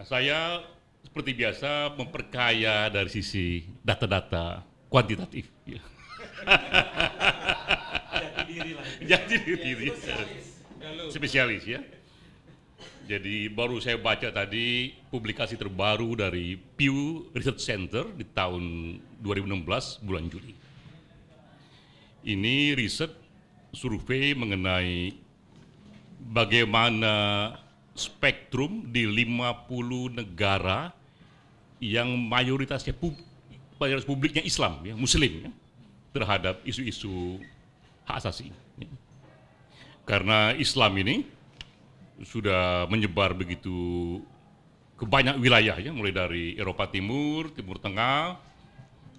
Saya seperti biasa memperkaya dari sisi data-data kuantitatif. Ya. Jati diri lah. Jati diri. Spesialis ya. Jadi baru saya baca tadi publikasi terbaru dari Pew Research Center di tahun 2016 bulan Juli. Ini riset survei mengenai bagaimana spektrum di 50 negara yang mayoritas publiknya Islam, ya, Muslim, ya, terhadap isu-isu hak asasi. Ya. Karena Islam ini sudah menyebar begitu ke banyak wilayah, ya, mulai dari Eropa Timur, Timur Tengah,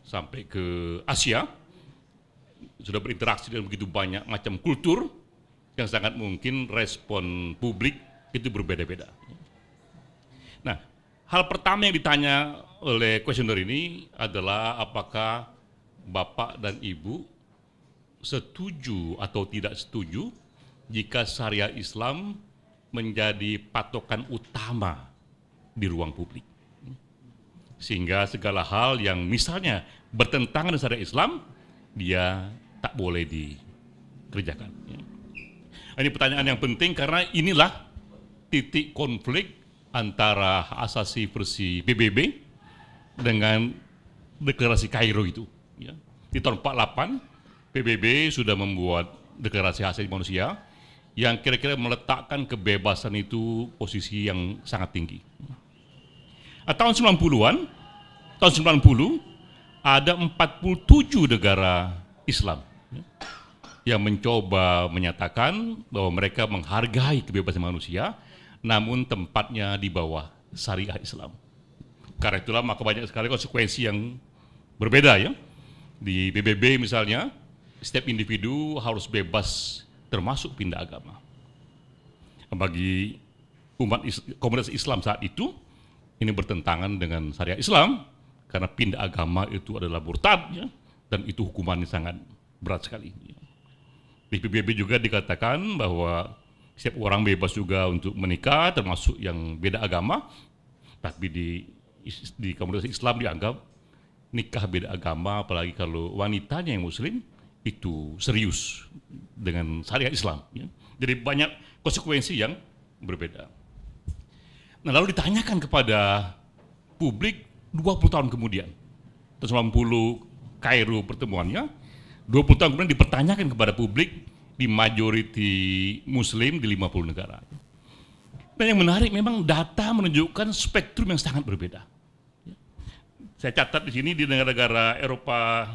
sampai ke Asia, sudah berinteraksi dengan begitu banyak macam kultur yang sangat mungkin respon publik itu berbeda-beda. Nah, hal pertama yang ditanya oleh kuesioner ini adalah apakah Bapak dan Ibu setuju atau tidak setuju jika syariah Islam menjadi patokan utama di ruang publik. Sehingga segala hal yang misalnya bertentangan dengan syariah Islam, dia tak boleh dikerjakan. Ini pertanyaan yang penting karena inilah titik konflik antara hak asasi versi PBB dengan deklarasi Kairo itu. Ya. Di tahun 48, PBB sudah membuat deklarasi hak asasi manusia yang kira-kira meletakkan kebebasan itu posisi yang sangat tinggi. Tahun 90-an, tahun 90 ada 47 negara Islam yang mencoba menyatakan bahwa mereka menghargai kebebasan manusia, namun tempatnya di bawah syariah Islam. Karena itulah maka banyak sekali konsekuensi yang berbeda ya. Di PBB misalnya, setiap individu harus bebas termasuk pindah agama. Bagi komunitas Islam saat itu, ini bertentangan dengan syariah Islam, karena pindah agama itu adalah murtad, ya, dan itu hukumannya sangat berat sekali. Di PBB juga dikatakan bahwa setiap orang bebas juga untuk menikah, termasuk yang beda agama, tapi di komunitas Islam dianggap nikah beda agama, apalagi kalau wanitanya yang Muslim, itu serius dengan syariah Islam. Ya. Jadi banyak konsekuensi yang berbeda. Nah lalu ditanyakan kepada publik 20 tahun kemudian, tahun 90 Kairo pertemuannya, 20 tahun kemudian dipertanyakan kepada publik di majority Muslim di 50 negara. Dan yang menarik memang data menunjukkan spektrum yang sangat berbeda. Saya catat di sini di negara-negara Eropa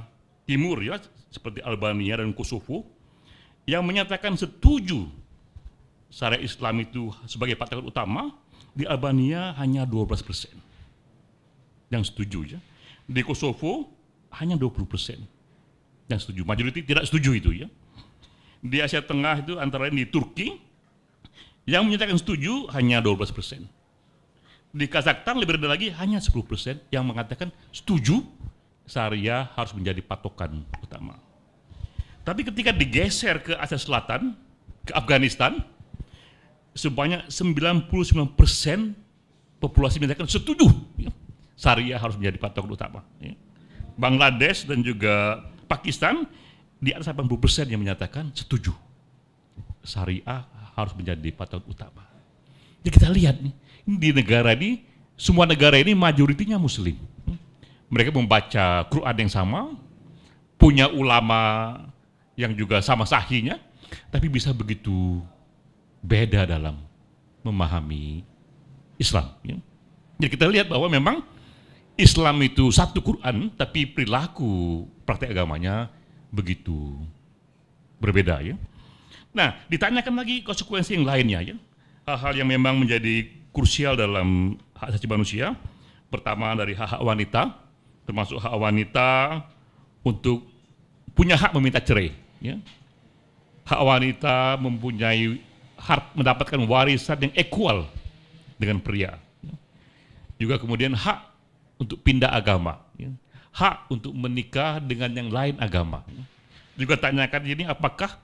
Timur ya, seperti Albania dan Kosovo, yang menyatakan setuju syariah Islam itu sebagai patokan utama, di Albania hanya 12% yang setuju ya. Di Kosovo hanya 20% yang setuju, majority tidak setuju itu ya. Di Asia Tengah itu antara lain di Turki, yang menyatakan setuju hanya 12%. Di Kazakhstan lebih rendah lagi hanya 10% yang mengatakan setuju syariah harus menjadi patokan utama. Tapi ketika digeser ke Asia Selatan, ke Afghanistan, sebanyak 99% populasi menyatakan setuju ya, syariah harus menjadi patokan utama. Ya. Bangladesh dan juga Pakistan di atas 80% yang menyatakan setuju syariah harus menjadi patokan utama. Jadi kita lihat nih, di negara ini, semua negara ini majoritinya Muslim. Mereka membaca Quran yang sama, punya ulama yang juga sama sahihnya, tapi bisa begitu beda dalam memahami Islam. Ya. Jadi kita lihat bahwa memang Islam itu satu Quran, tapi perilaku praktek agamanya begitu berbeda. Ya. Nah, ditanyakan lagi konsekuensi yang lainnya. Ya. Hal-hal yang memang menjadi krusial dalam hak asasi manusia, pertama dari hak-hak wanita, termasuk hak wanita untuk punya hak meminta cerai. Ya. Hak wanita mempunyai hak mendapatkan warisan yang equal dengan pria. Ya. Juga kemudian hak untuk pindah agama. Ya. Hak untuk menikah dengan yang lain agama. Ya. Juga tanyakan ini apakah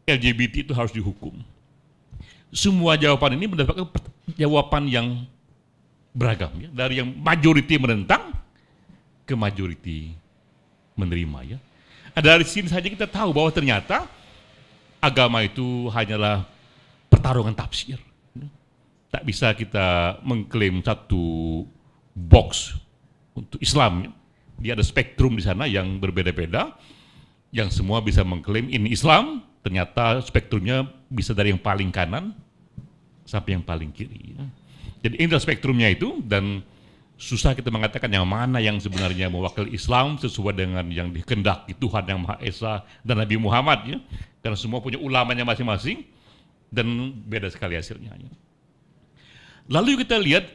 LGBT itu harus dihukum. Semua jawaban ini mendapatkan jawaban yang beragam ya, dari yang majority menentang ke majority menerima ya. Dari sini saja kita tahu bahwa ternyata agama itu hanyalah pertarungan tafsir. Tak bisa kita mengklaim satu box untuk Islam. Ya. Dia ada spektrum di sana yang berbeda-beda, yang semua bisa mengklaim ini Islam. Ternyata spektrumnya bisa dari yang paling kanan sampai yang paling kiri. Ya. Jadi ini adalah spektrumnya itu, dan susah kita mengatakan yang mana yang sebenarnya mewakili Islam sesuai dengan yang dikehendaki Tuhan Yang Maha Esa dan Nabi Muhammad ya. Karena semua punya ulamanya masing-masing dan beda sekali hasilnya. Ya. Lalu kita lihat,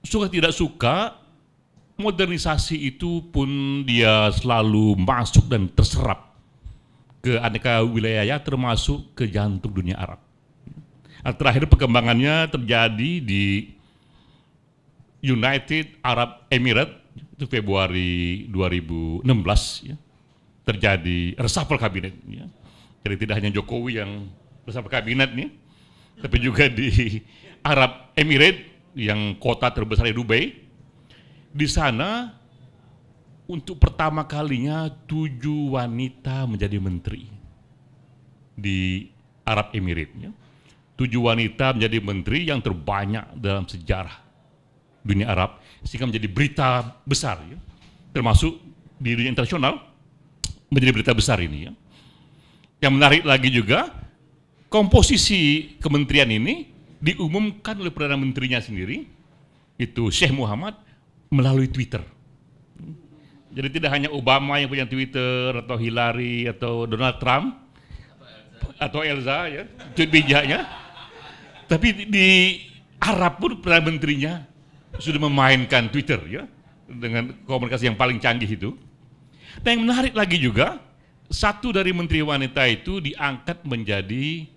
suka tidak suka, modernisasi itu pun dia selalu masuk dan terserap ke aneka wilayah termasuk ke jantung dunia Arab. Terakhir perkembangannya terjadi di United Arab Emirates itu Februari 2016 ya. Terjadi reshuffle kabinet ya. Jadi tidak hanya Jokowi yang reshuffle kabinet nih, tapi juga di Arab Emirates yang kota terbesar di Dubai. Di sana untuk pertama kalinya 7 wanita menjadi menteri di Arab Emirates ya. 7 wanita menjadi menteri yang terbanyak dalam sejarah dunia Arab, sehingga menjadi berita besar ya. Termasuk di dunia internasional menjadi berita besar ini ya. Yang menarik lagi juga, komposisi kementerian ini diumumkan oleh Perdana Menterinya sendiri, itu Sheikh Muhammad, melalui Twitter. Jadi tidak hanya Obama yang punya Twitter, atau Hillary, atau Donald Trump, atau Elza ya, tweet bijaknya, tapi di Arab pun Perdana Menterinya sudah memainkan Twitter ya, dengan komunikasi yang paling canggih itu. Dan yang menarik lagi juga, satu dari menteri wanita itu diangkat menjadi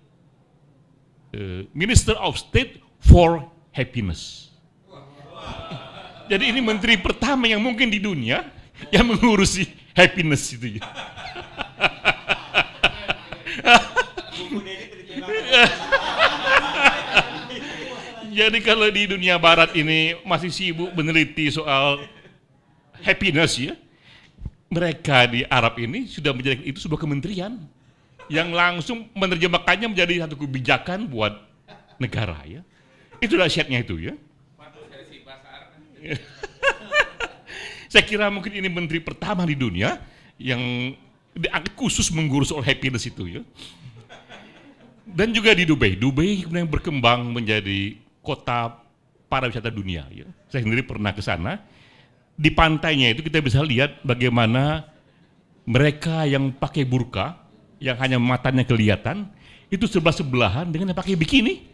Minister of State for Happiness. Jadi ini menteri pertama yang mungkin di dunia yang mengurusi happiness itu ya. Jadi kalau di dunia barat ini masih sibuk meneliti soal happiness ya, mereka di Arab ini sudah menjadi itu sebuah kementerian yang langsung menerjemahkannya menjadi satu kebijakan buat negara ya. Itu dahsyatnya itu ya. Saya kira mungkin ini menteri pertama di dunia yang diangkat khusus mengurus soal happiness itu ya. Dan juga di Dubai. Dubai kemudian berkembang menjadi kota pariwisata dunia ya. Saya sendiri pernah ke sana. Di pantainya itu kita bisa lihat bagaimana mereka yang pakai burka, yang hanya matanya kelihatan, itu sebelah-sebelahan dengan yang pakai bikini.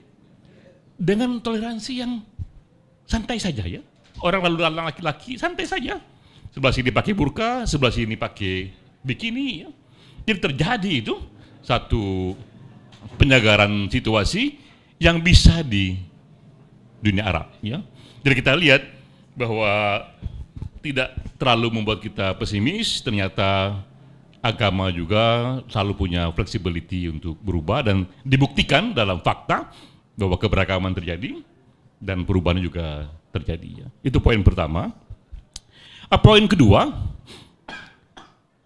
Dengan toleransi yang santai saja ya. Orang lalu lalang laki-laki santai saja. Sebelah sini pakai burka, sebelah sini pakai bikini ya. Jadi terjadi itu satu penyegaran situasi yang bisa di dunia Arab ya. Jadi kita lihat bahwa tidak terlalu membuat kita pesimis, ternyata agama juga selalu punya flexibility untuk berubah dan dibuktikan dalam fakta bahwa keberagaman terjadi dan perubahan juga terjadi ya. Itu poin pertama. Poin kedua,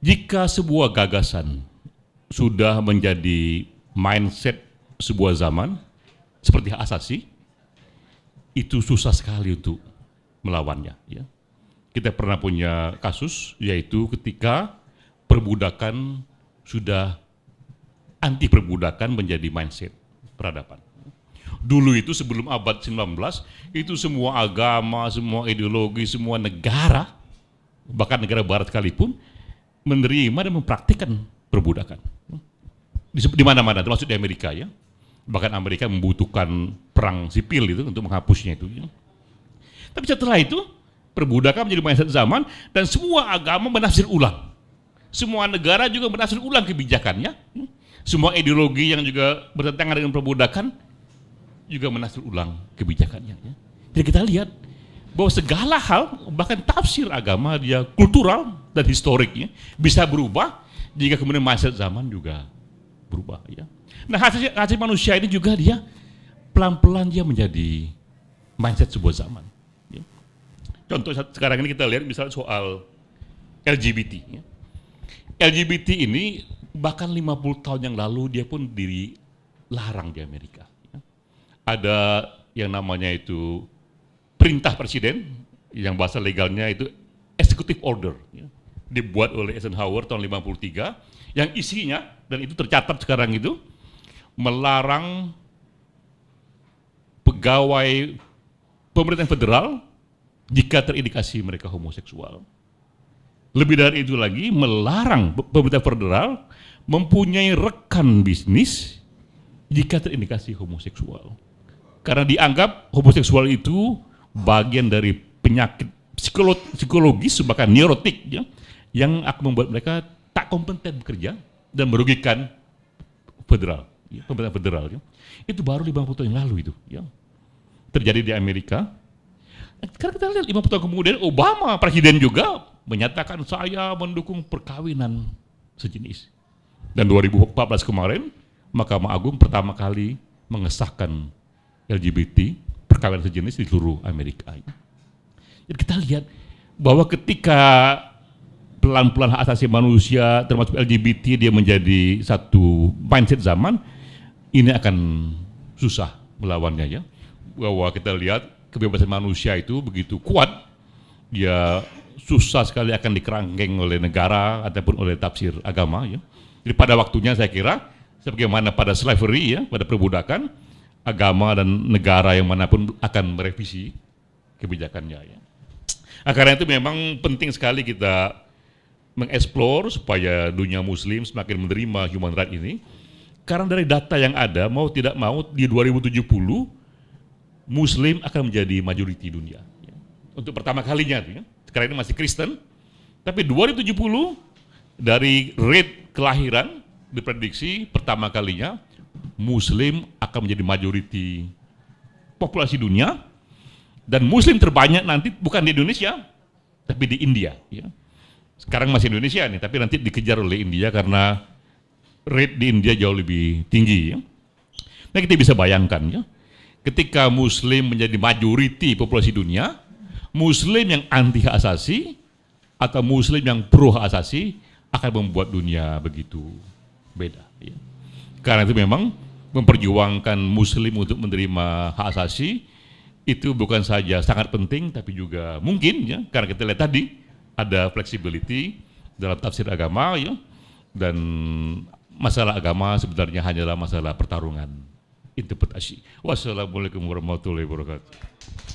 jika sebuah gagasan sudah menjadi mindset sebuah zaman seperti hak asasi, itu susah sekali untuk melawannya ya. Kita pernah punya kasus yaitu ketika perbudakan sudah anti perbudakan menjadi mindset peradaban. Dulu itu sebelum abad 19 itu semua agama, semua ideologi, semua negara, bahkan negara barat sekalipun menerima dan mempraktikkan perbudakan. Di mana-mana, termasuk di Amerika ya. Bahkan Amerika membutuhkan perang sipil itu untuk menghapusnya itu. Ya. Tapi setelah itu perbudakan menjadi mindset zaman dan semua agama menafsir ulang. Semua negara juga menafsir ulang kebijakannya. Semua ideologi yang juga bertentangan dengan perbudakan juga menafsir ulang kebijakannya. Ya. Jadi kita lihat bahwa segala hal, bahkan tafsir agama dia kultural dan historiknya bisa berubah jika kemudian mindset zaman juga berubah. Ya. Nah hasil manusia ini juga dia pelan-pelan dia menjadi mindset sebuah zaman. Contoh sekarang ini kita lihat misalnya soal LGBT. Ya. LGBT ini bahkan 50 tahun yang lalu dia pun dilarang di Amerika. Ya. Ada yang namanya itu perintah presiden, yang bahasa legalnya itu executive order. Ya. Dibuat oleh Eisenhower tahun 53, yang isinya, dan itu tercatat sekarang itu, melarang pegawai pemerintah federal jika terindikasi mereka homoseksual. Lebih dari itu lagi, melarang pemerintah federal mempunyai rekan bisnis jika terindikasi homoseksual. Karena dianggap homoseksual itu bagian dari penyakit psikologis, bahkan neurotik, ya, yang akan membuat mereka tak kompeten bekerja dan merugikan federal, ya, pemerintah federal. Ya. Itu baru 50 tahun yang lalu itu. Ya. Terjadi di Amerika. Sekarang kita lihat 50 tahun kemudian Obama presiden juga menyatakan saya mendukung perkawinan sejenis. Dan 2014 kemarin Mahkamah Agung pertama kali mengesahkan LGBT perkawinan sejenis di seluruh Amerika. Jadi kita lihat bahwa ketika pelan-pelan hak asasi manusia termasuk LGBT dia menjadi satu mindset zaman, ini akan susah melawannya ya. Bahwa kita lihat kebebasan manusia itu begitu kuat, dia susah sekali akan dikerangkeng oleh negara ataupun oleh tafsir agama ya. Jadi pada waktunya saya kira sebagaimana pada slavery ya, pada perbudakan, agama dan negara yang manapun akan merevisi kebijakannya ya. Karena itu memang penting sekali kita mengeksplor supaya dunia muslim semakin menerima human rights ini. Karena dari data yang ada, mau tidak mau di 2070 Muslim akan menjadi majoriti dunia. Ya. Untuk pertama kalinya, ya. Sekarang ini masih Kristen, tapi 2070 dari rate kelahiran diprediksi pertama kalinya Muslim akan menjadi majoriti populasi dunia, dan Muslim terbanyak nanti bukan di Indonesia, tapi di India. Ya. Sekarang masih Indonesia nih, tapi nanti dikejar oleh India karena rate di India jauh lebih tinggi. Ya. Nah kita bisa bayangkan ya. Ketika Muslim menjadi majoriti populasi dunia, Muslim yang anti hak asasi atau Muslim yang pro hak asasi akan membuat dunia begitu beda. Ya. Karena itu memang memperjuangkan Muslim untuk menerima hak asasi itu bukan saja sangat penting, tapi juga mungkin ya, karena kita lihat tadi ada flexibility dalam tafsir agama ya, dan masalah agama sebenarnya hanyalah masalah pertarungan interpretasi. Wassalamualaikum warahmatullahi wabarakatuh.